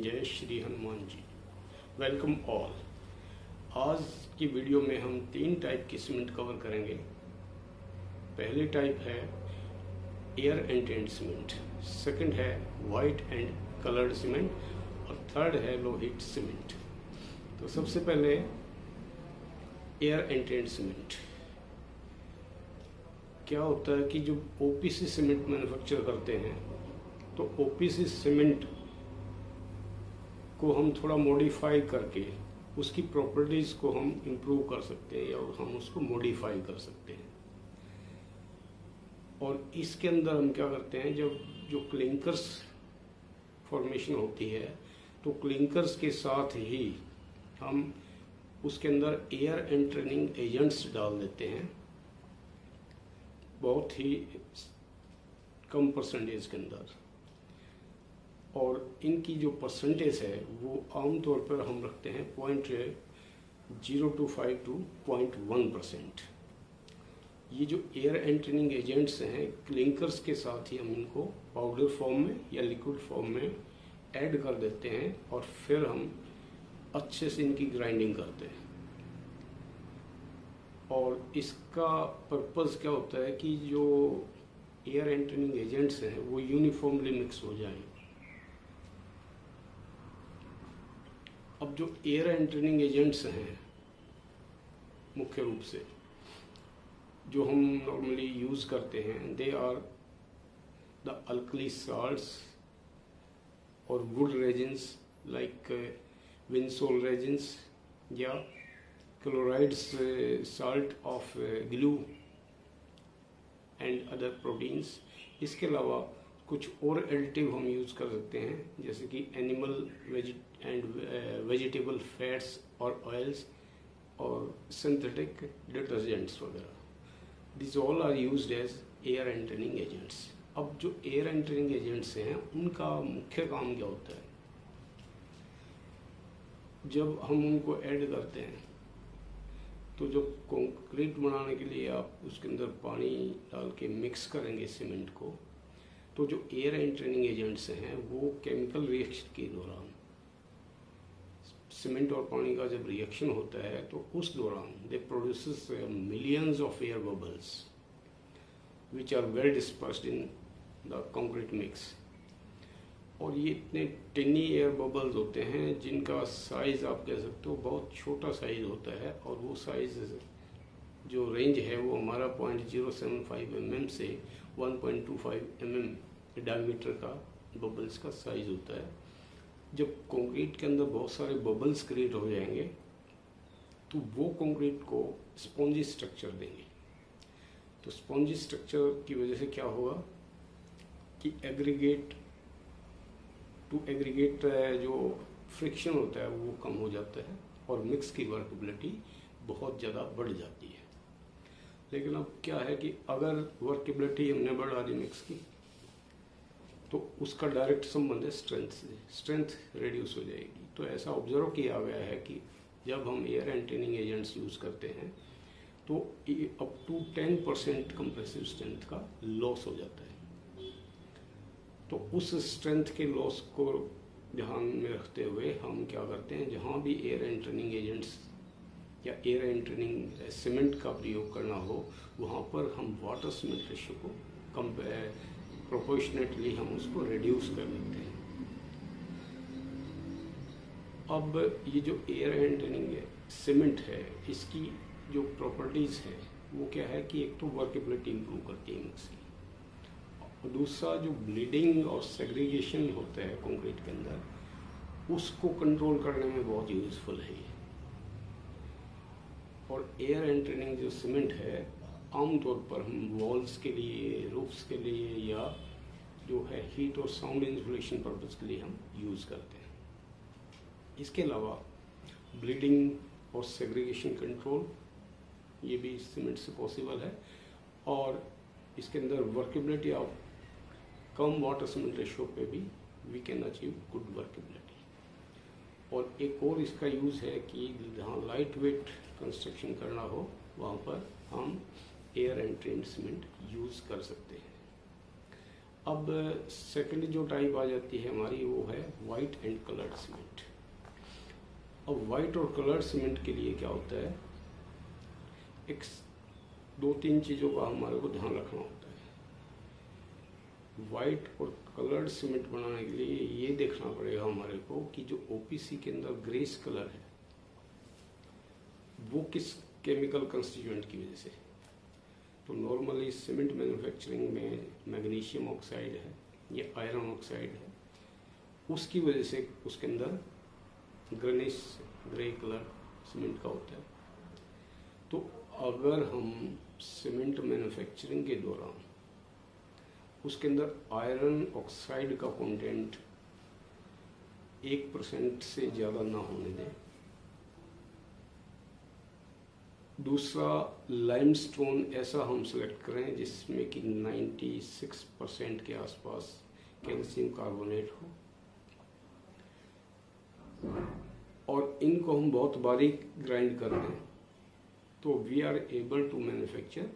जय Shri Hanuman ji. Welcome all. आज की वीडियो में हम 3 टाइप की सीमेंट कवर करेंगे। पहली टाइप है एयर एंटेड सीमेंट, सेकंड है वाइट एंड कलर्ड सीमेंट और थर्ड है लो हीट सीमेंट। तो सबसे पहले एयर एंटेड सीमेंट। क्या होता है कि जो ओपीसी सीमेंट मैन्युफैक्चर करते हैं तो ओपीसी सीमेंट को हम थोड़ा मॉडिफाई करके उसकी प्रॉपर्टीज को हम इम्प्रूव कर सकते हैं या हम उसको मॉडिफाई कर सकते हैं। और इसके अंदर हम क्या करते हैं, जब जो क्लिंकर्स फॉर्मेशन होती है तो क्लिंकर्स के साथ ही हम उसके अंदर एयर एंट्रेनिंग एजेंट्स डाल देते हैं, बहुत ही कम परसेंटेज के अंदर। और इनकी जो परसेंटेज है वो आमतौर पर हम रखते हैं 0.025 to 0.1%। ये जो एयर एंट्रेनिंग एजेंट्स हैं क्लिंकर्स के साथ ही हम इनको पाउडर फॉर्म में या लिक्विड फॉर्म में ऐड कर देते हैं और फिर हम अच्छे से इनकी ग्राइंडिंग करते हैं। और इसका पर्पस क्या होता है कि जो एयर एंट्रेनिंग एजेंट्स हैं वो यूनिफॉर्मली मिक्स हो जाएं। अब जो एयर एंट्रेनिंग एजेंट्स हैं मुख्य रूप से जो हम नॉर्मली यूज करते हैं, they are the alkali salts और wood resins like vinsol resins या chlorides salt of glue and other proteins. इसके अलावा कुछ और एडिटिव हम यूज कर सकते हैं जैसे कि एनिमल वेजिटेबल फैट्स और ऑयल्स और सिंथेटिक डिटर्जेंट्स वगैरह। This all are used as air entraining agents. अब जो एयर एंट्रेनिंग एजेंट्स हैं उनका मुख्य काम क्या होता है, जब हम उनको ऐड करते हैं तो जो कंक्रीट बनाने के लिए आप उसके अंदर पानी डाल के मिक्स करेंगे सीमेंट को, तो जो एयर एंट्रेनिंग एजेंट्स हैं वो केमिकल रिएक्शन के दौरान सीमेंट और पानी का जब रिएक्शन होता है तो उस दौरान they produces millions of air bubbles which are well dispersed in the concrete mix. और ये इतने टिनी एयर बबल्स होते हैं जिनका साइज आप कह सकते हो बहुत छोटा साइज होता है। और वो साइज जो रेंज है वो हमारा 0.075 mm से 1.25 mm डायमीटर का बबल्स का साइज होता है। जब कंक्रीट के अंदर बहुत सारे बबल्स क्रिएट हो जाएंगे तो वो कंक्रीट को स्पॉन्जी स्ट्रक्चर देंगे। तो स्पॉन्जी स्ट्रक्चर की वजह से क्या होगा कि एग्रीगेट टू एग्रीगेट जो फ्रिक्शन होता है वो कम हो जाता है और मिक्स की वर्केबिलिटी बहुत ज़्यादा बढ़ जाती है। लेकिन अब क्या है कि अगर वर्केबिलिटी हमने बढ़ा दी मिक्स की तो उसका डायरेक्ट संबंध है स्ट्रेंथ से, स्ट्रेंथ रिड्यूस हो जाएगी। तो ऐसा ऑब्जर्व किया गया है कि जब हम एयर एंट्रेनिंग एजेंट्स यूज़ करते हैं तो अप टू 10% कंप्रेसिव स्ट्रेंथ का लॉस हो जाता है। तो उस स्ट्रेंथ के लॉस को ध्यान में रखते हुए हम क्या करते हैं, जहाँ भी एयर एंट्रेनिंग एजेंट्स या एयर एंट्रेनिंग सीमेंट का प्रयोग करना हो वहाँ पर हम वाटर सीमेंट रेशियो को प्रोपोर्शनेटली हम उसको रिड्यूस कर देते हैं। अब ये जो एयर एंट्रेनिंग सीमेंट है इसकी जो प्रॉपर्टीज़ है वो क्या है कि एक तो वर्केबिलिटी इंप्रूव करती है मिक्स की, और दूसरा जो ब्लीडिंग और सेग्रीगेशन होता है कंक्रीट के अंदर उसको कंट्रोल करने में बहुत यूजफुल है ये। और एयर एंट्रेनिंग जो सीमेंट है आमतौर पर हम वॉल्स के लिए, रूफ्स के लिए या जो है हीट और साउंड इंसुलेशन पर्पस के लिए हम यूज़ करते हैं। इसके अलावा ब्लीडिंग और सेग्रीगेशन कंट्रोल ये भी सीमेंट से पॉसिबल है। और इसके अंदर वर्केबिलिटी ऑफ कम वाटर सीमेंट रेशियो पे भी we can achieve good workability. और एक और इसका यूज़ है कि जहाँ लाइट वेट कंस्ट्रक्शन करना हो वहाँ पर हम एयर एंट्रेन्ड सीमेंट यूज़ कर सकते हैं। अब सेकंड जो टाइप आ जाती है हमारी वो है वाइट एंड कलर्ड सीमेंट। अब वाइट और कलर्ड सीमेंट के लिए क्या होता है, एक 2-3 चीज़ों का हमारे को ध्यान रखना होता है। वाइट और कलर्ड सीमेंट बनाने के लिए ये देखना पड़ेगा हमारे को कि जो ओपीसी के अंदर ग्रेस कलर है वो किस केमिकल कंस्टिट्यूएंट की वजह से। तो नॉर्मली सीमेंट मैन्युफैक्चरिंग में मैग्नीशियम ऑक्साइड है या आयरन ऑक्साइड है, उसकी वजह से उसके अंदर ग्रेनिश ग्रे कलर सीमेंट का होता है। तो अगर हम सीमेंट मैन्युफैक्चरिंग के दौरान उसके अंदर आयरन ऑक्साइड का कंटेंट 1% से ज़्यादा ना होने दें, दूसरा लाइमस्टोन ऐसा हम सेलेक्ट करें जिसमें कि 96% के आसपास कैल्शियम कार्बोनेट हो, और इनको हम बहुत बारीक ग्राइंड कर दें, तो we are able to manufacture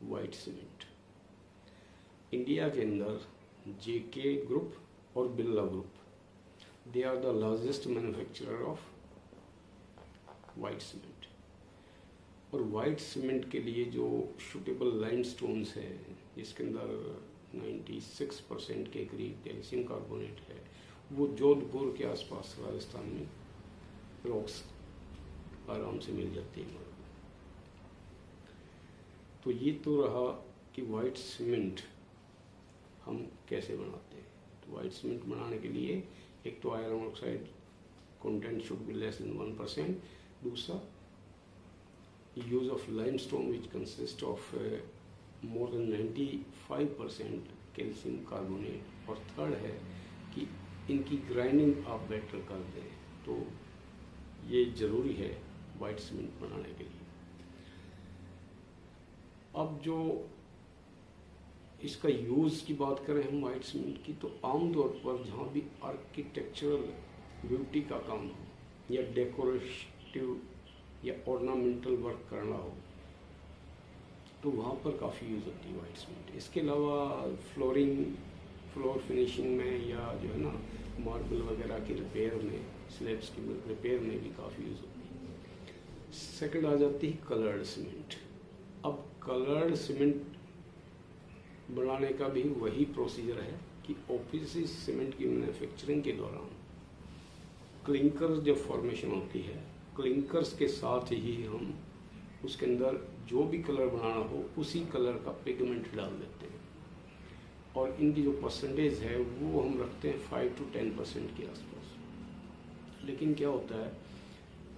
white cement. India के अंदर जेके ग्रुप और Birla group, they are the largest manufacturer of white cement. और वाइट सीमेंट के लिए जो सूटेबल लाइमस्टोन्स हैं जिसके अंदर 96% के करीब कैल्शियम कार्बोनेट है, वो जोधपुर के आसपास राजस्थान में रॉक्स आराम से मिल जाती है। तो ये तो रहा कि वाइट सीमेंट हम कैसे बनाते हैं। तो वाइट सीमेंट बनाने के लिए एक तो iron oxide content should be less than 1%, दूसरा use of limestone which consists of more than 95% calcium carbonate, और थर्ड है कि इनकी ग्राइंडिंग आप बेटर कर दें। तो ये ज़रूरी है वाइट सीमेंट बनाने के लिए। अब जो इसका यूज़ की बात करें हम वाइट सीमेंट की, तो आमतौर पर जहाँ भी आर्किटेक्चरल ब्यूटी का काम हो या डेकोरेटिव या ऑर्नामेंटल वर्क करना हो, तो वहाँ पर काफ़ी यूज़ होती है वाइट सीमेंट। इसके अलावा फ्लोर फिनिशिंग में या जो है ना मार्बल वगैरह की रिपेयर में, स्लैब्स की रिपेयर में भी काफ़ी यूज़ होती है। सेकंड आ जाती है कलर्ड सीमेंट। अब कलर्ड सीमेंट बनाने का भी वही प्रोसीजर है कि ओपीसी सीमेंट की मैन्युफैक्चरिंग के दौरान क्लिंकर्स जब फॉर्मेशन होती है, क्लिंकर्स के साथ ही हम उसके अंदर जो भी कलर बनाना हो उसी कलर का पिगमेंट डाल देते हैं, और इनकी जो परसेंटेज है वो हम रखते हैं 5 to 10% के आसपास। लेकिन क्या होता है,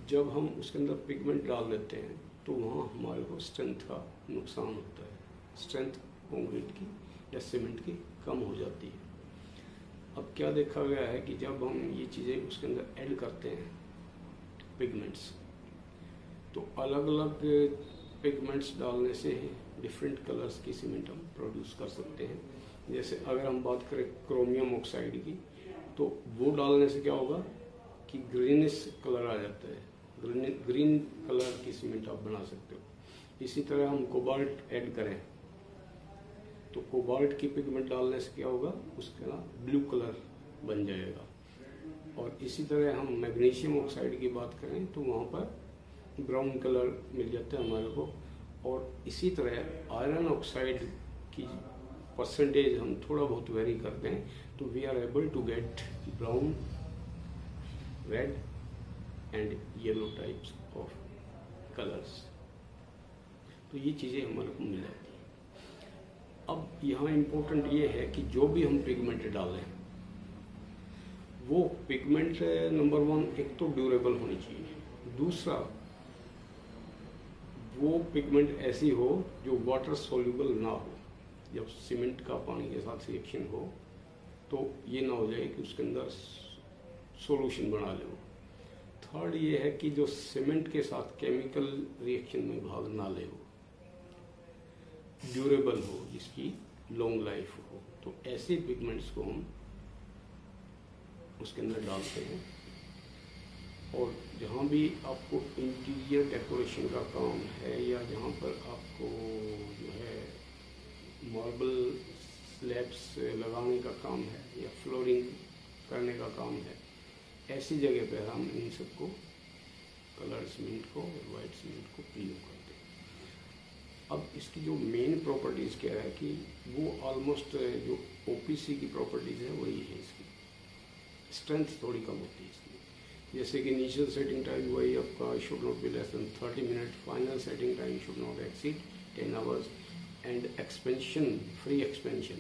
जब हम उसके अंदर पिगमेंट डाल देते हैं तो वहाँ हमारे को स्ट्रेंथ का नुकसान होता है, स्ट्रेंथ कंक्रीट की या सीमेंट की कम हो जाती है। अब क्या देखा गया है कि जब हम ये चीज़ें उसके अंदर ऐड करते हैं पिगमेंट्स, तो अलग अलग पिगमेंट्स डालने से डिफरेंट कलर्स की सीमेंट हम प्रोड्यूस कर सकते हैं। जैसे अगर हम बात करें क्रोमियम ऑक्साइड की, तो वो डालने से क्या होगा कि ग्रीनिश कलर आ जाता है, ग्रीन कलर की सीमेंट आप बना सकते हो। इसी तरह हम कोबाल्ट ऐड करें तो कोबाल्ट की पिगमेंट डालने से क्या होगा, उसका ब्लू कलर बन जाएगा। और इसी तरह हम मैग्नीशियम ऑक्साइड की बात करें तो वहाँ पर ब्राउन कलर मिल जाता है हमारे को। और इसी तरह आयरन ऑक्साइड की परसेंटेज हम थोड़ा बहुत वेरी करते हैं तो we are able to get brown, red and yellow types of colours. तो ये चीज़ें हमारे को मिल जाती हैं। अब यहाँ इम्पोर्टेंट ये है कि जो भी हम पिगमेंट डालें वो पिगमेंट नंबर 1 एक तो ड्यूरेबल होनी चाहिए, दूसरा वो पिगमेंट ऐसी हो जो वाटर सोल्यूबल ना हो। जब सीमेंट का पानी के साथ रिएक्शन हो तो ये ना हो जाए कि उसके अंदर सॉल्यूशन बना ले। थर्ड ये है कि जो सीमेंट के साथ केमिकल रिएक्शन में भाग ना ले, हो ड्यूरेबल हो, जिसकी लॉन्ग लाइफ हो। तो ऐसे पिगमेंट्स को हम उसके अंदर डालते हैं। और जहाँ भी आपको इंटीरियर डेकोरेशन का काम है या जहाँ पर आपको जो है मार्बल स्लैब्स लगाने का काम है या फ्लोरिंग करने का काम है, ऐसी जगह पे हम इन सबको कलर सीमेंट को और वाइट सीमेंट को प्रयोग करते हैं। अब इसकी जो मेन प्रॉपर्टीज़ क्या है कि वो ऑलमोस्ट जो ओपीसी की प्रॉपर्टीज़ है वही है, इसकी स्ट्रेंथ थोड़ी कम होती है इसकी। जैसे कि इनिशियल सेटिंग टाइम वही आपका should not be less than 30 minute, final setting time should not exceed 10 hours, and expansion, free expansion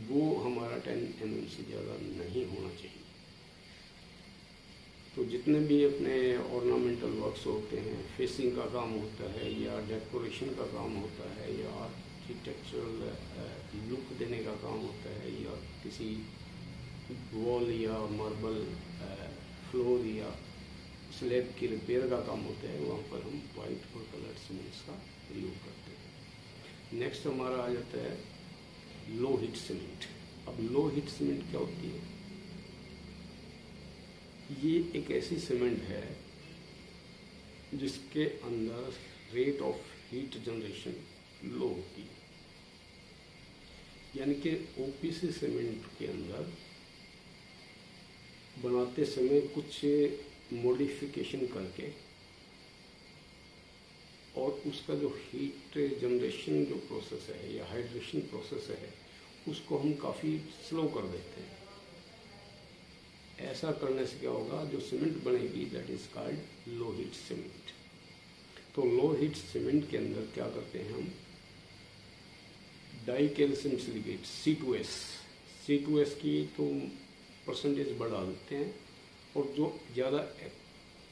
वो हमारा 10 mm से ज़्यादा नहीं होना चाहिए। तो जितने भी अपने ऑर्नामेंटल वर्क्स होते हैं, फेसिंग का काम होता है या डेकोरेशन का काम होता है या आर्किटेक्चरल लुक देने का काम होता है या किसी वॉल या मार्बल फ्लोर या स्लैब की रिपेयर का काम होता है, वहाँ पर हम वाइट और कलर सीमेंट्स का प्रयोग करते हैं। नेक्स्ट हमारा आ जाता है लो हीट सीमेंट। अब लो हीट सीमेंट क्या होती है? ये एक ऐसी सीमेंट है जिसके अंदर रेट ऑफ हीट जनरेशन लो होती है, यानी कि ओपीसी सीमेंट के अंदर बनाते समय कुछ मॉडिफिकेशन करके और उसका जो हीट जनरेशन जो प्रोसेस है या हाइड्रेशन प्रोसेस है उसको हम काफ़ी स्लो कर देते हैं। ऐसा करने से क्या होगा, जो सीमेंट बनेगी that is called low heat cement. तो लो हीट सीमेंट के अंदर क्या करते हैं हम, डाई कैल्शियम सिलिकेट C2S की तो परसेंटेज बढ़ा देते हैं, और जो ज़्यादा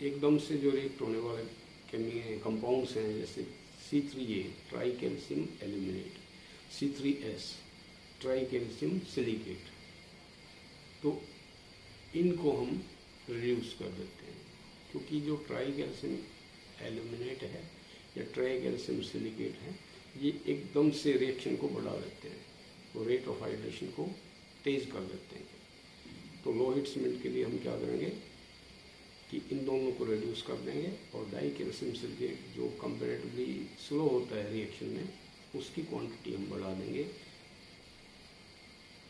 एकदम से जो रिएक्ट होने वाले कंपाउंड्स हैं जैसे C3A try calcium aluminate, C3S try calcium silicate, तो इनको हम रिड्यूस कर देते हैं, क्योंकि जो ट्राई कैल्शियम एल्यूमिनेट है या ट्राई कैल्शियम सिलिकेट है ये एकदम से रिएक्शन को बढ़ा देते हैं, तो रेट ऑफ हाइड्रेशन को तेज कर देते हैं। तो लो हीट सीमेंट के लिए हम क्या करेंगे कि इन दोनों को रिड्यूस कर देंगे और डाई कैल्शियम सिलिकेट जो कंपैरेटिवली स्लो होता है रिएक्शन में उसकी क्वांटिटी हम बढ़ा देंगे।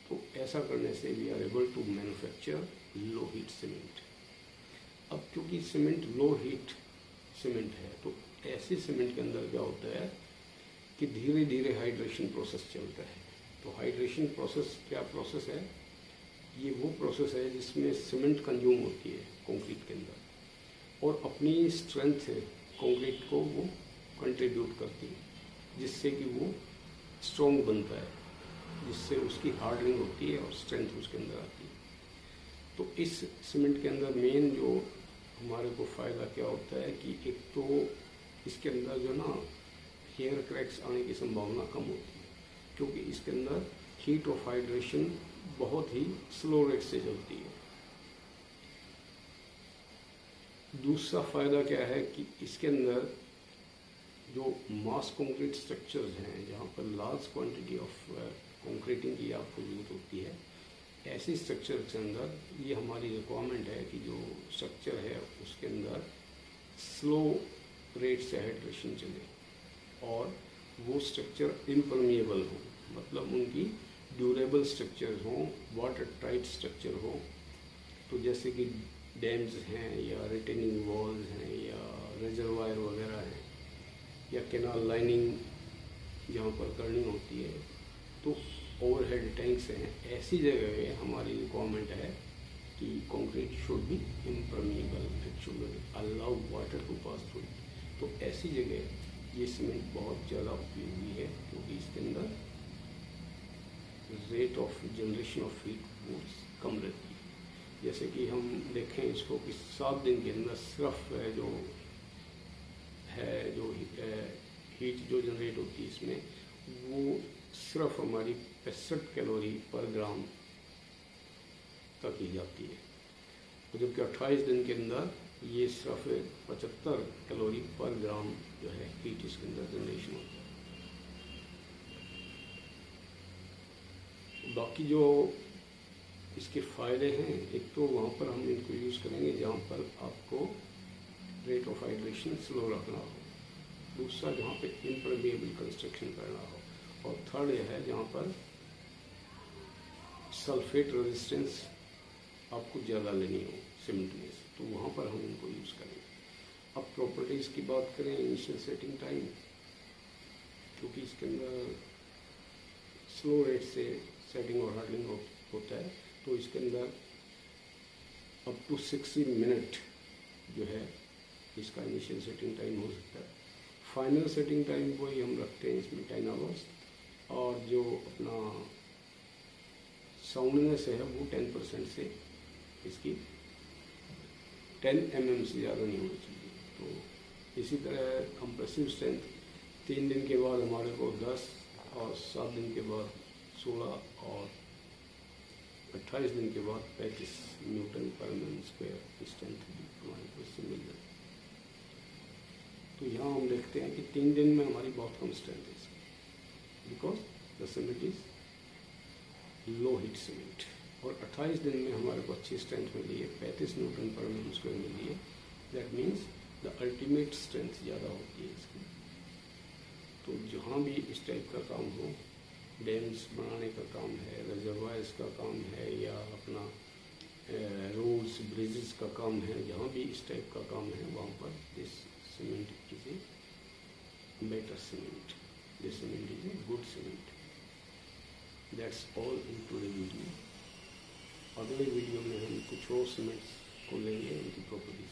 तो ऐसा करने से we are able to manufacture low heat cement. अब क्योंकि सीमेंट लो हीट सीमेंट है तो ऐसे सीमेंट के अंदर क्या होता है कि धीरे धीरे हाइड्रेशन प्रोसेस चलता है। तो हाइड्रेशन प्रोसेस क्या प्रोसेस है, ये वो प्रोसेस है जिसमें सीमेंट कंज्यूम होती है कंक्रीट के अंदर और अपनी स्ट्रेंथ से कंक्रीट को वो कंट्रीब्यूट करती है, जिससे कि वो स्ट्रॉन्ग बनता है, जिससे उसकी हार्डनिंग होती है और स्ट्रेंथ उसके अंदर आती है। तो इस सीमेंट के अंदर मेन जो हमारे को फ़ायदा क्या होता है कि एक तो इसके अंदर जो ना हेयर क्रैक्स आने की संभावना कम होती है, क्योंकि इसके अंदर हीट ऑफ हाइड्रेशन बहुत ही स्लो रेट से चलती है। दूसरा फ़ायदा क्या है कि इसके अंदर जो मास कंक्रीट स्ट्रक्चर्स हैं जहाँ पर लार्ज क्वांटिटी ऑफ कंक्रीटिंग की आपको जरूरत होती है, ऐसे स्ट्रक्चर के अंदर ये हमारी रिक्वायरमेंट है कि जो स्ट्रक्चर है उसके अंदर स्लो रेट से हाइड्रेशन चले और वो स्ट्रक्चर इम्परमिएबल हो, मतलब उनकी ड्यूरेबल स्ट्रक्चर हों, वाटर टाइट स्ट्रक्चर हो। तो जैसे कि डैम्स हैं या रिटेनिंग वॉल्स हैं या रिजर्वायर वगैरह हैं या कैनाल लाइनिंग जहाँ पर करनी होती है, तो ओवरहेड टैंक्स हैं, ऐसी जगह हमारी रिक्वायरमेंट है कि concrete should be impermeable, it should allow water to pass through. तो ऐसी जगह ये सीमेंट बहुत ज़्यादा उपयोगी है, क्योंकि इसके अंदर rate of generation of heat बहुत कम रहती है। जैसे कि हम देखें इसको कि 7 दिन के अंदर सिर्फ जो हीट जो जनरेट होती है इसमें वो सिर्फ हमारी 65 कैलोरी पर ग्राम तक ही जाती है, तो जबकि 28 दिन के अंदर ये सिर्फ 75 कैलोरी पर ग्राम जो है हीट इसके अंदर जनरेशन होती है। बाकी जो इसके फ़ायदे हैं, एक तो वहाँ पर हम इनको यूज़ करेंगे जहाँ पर आपको रेट ऑफ हाइड्रेशन स्लो रखना हो, दूसरा जहाँ पे इम्परमिएबल कंस्ट्रक्शन करना हो, और थर्ड यह है जहाँ पर सल्फेट रेजिस्टेंस आपको ज़्यादा लेनी हो सीमेंट में से, तो वहाँ पर हम इनको यूज़ करेंगे। अब प्रॉपर्टीज़ की बात करें, इनिशियल सेटिंग टाइम, क्योंकि इसके अंदर स्लो रेट से सेटिंग और हार्डनिंग होता है, तो इसके अंदर अप टू 60 मिनट जो है इसका इनिशियल सेटिंग टाइम हो सकता है। फाइनल सेटिंग टाइम वही हम रखते हैं इसमें 10 आवर्स, और जो अपना साउंडनेस है वो 10% से, इसकी 10 mm से ज़्यादा नहीं होनी चाहिए। तो इसी तरह कंप्रेसिव स्ट्रेंथ 3 दिन के बाद हमारे को 10 और 7 दिन के बाद 16 और 28 दिन के बाद 35 न्यूटन पर mm स्क्वायर स्ट्रेंथ भी हमारे को इससे मिल जाती है। तो यहाँ हम देखते हैं कि 3 दिन में हमारी बहुत कम स्ट्रेंथ है इसकी, because the cement is low heat cement, और 28 दिन में हमारे को अच्छी स्ट्रेंथ मिली है, 35 न्यूटन पर mm स्क्वायर मिली है। That means the ultimate strength ज़्यादा होती है इसकी। तो जहाँ भी इस टाइप का काम हो, डैम्स बनाने का काम है, रिजर्वायर्स का काम है, या अपना रोड्स ब्रिजेस का काम है, जहाँ भी इस टाइप का काम है वहाँ पर this cement is a better cement, this cement is a good cement. That's all in today video. अगले वीडियो में हम कुछ और सीमेंट्स को लेंगे, उनकी प्रॉपर्टीज